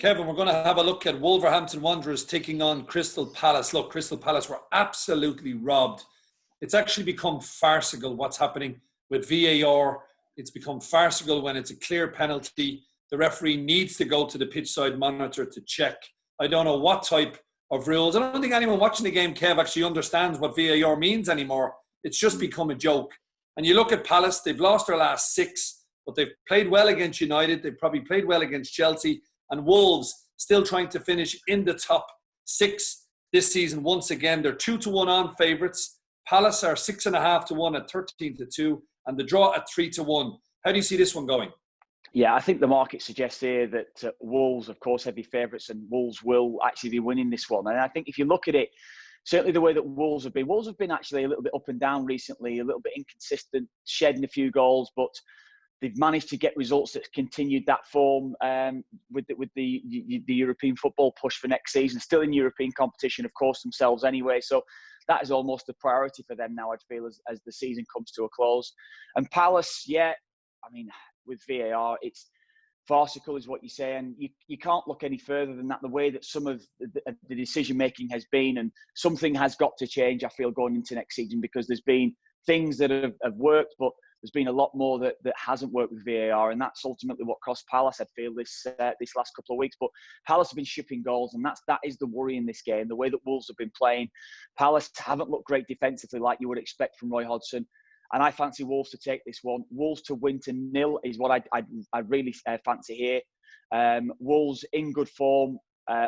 Kevin, we're going to have a look at Wolverhampton Wanderers taking on Crystal Palace. Look, Crystal Palace were absolutely robbed. It's actually become farcical what's happening with VAR. It's become farcical when it's a clear penalty. The referee needs to go to the pitch side monitor to check. I don't know what type of rules. I don't think anyone watching the game, Kev, actually understands what VAR means anymore. It's just become a joke. And you look at Palace, they've lost their last 6, but they've played well against United. They've probably played well against Chelsea. And Wolves still trying to finish in the top 6 this season. Once again, they're 2-1 on favourites. Palace are 6.5-1 at 13-2, and the draw at 3-1. How do you see this one going? Yeah, I think the market suggests here that Wolves, of course, heavy favourites, and Wolves will actually be winning this one. And I think if you look at it, certainly the way that Wolves have been actually a little bit up and down recently, a little bit inconsistent, shedding a few goals, but they've managed to get results that continued that form with the European football push for next season. Still in European competition, of course, themselves anyway. So that is almost a priority for them now, I feel, as the season comes to a close. And Palace, yeah, I mean, with VAR, it's farcical is what you say. And you can't look any further than that. The way that some of the decision-making has been, and something has got to change, I feel, going into next season, because there's been things that have worked, but there's been a lot more that hasn't worked with VAR, and that's ultimately what cost Palace, I feel, this last couple of weeks. But Palace have been shipping goals, and that is the worry in this game. The way that Wolves have been playing, Palace haven't looked great defensively like you would expect from Roy Hodgson, and I fancy Wolves to take this one. Wolves to win to 0 is what I really fancy here. Wolves in good form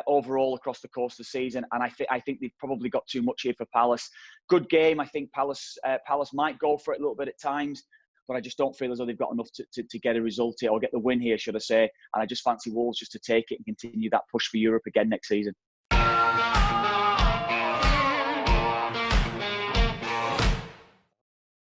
overall across the course of the season, and I think they've probably got too much here for Palace. Good game. I think Palace might go for it a little bit at times, but I just don't feel as though they've got enough to get a result here, or get the win here, should I say. And I just fancy Wolves just to take it and continue that push for Europe again next season.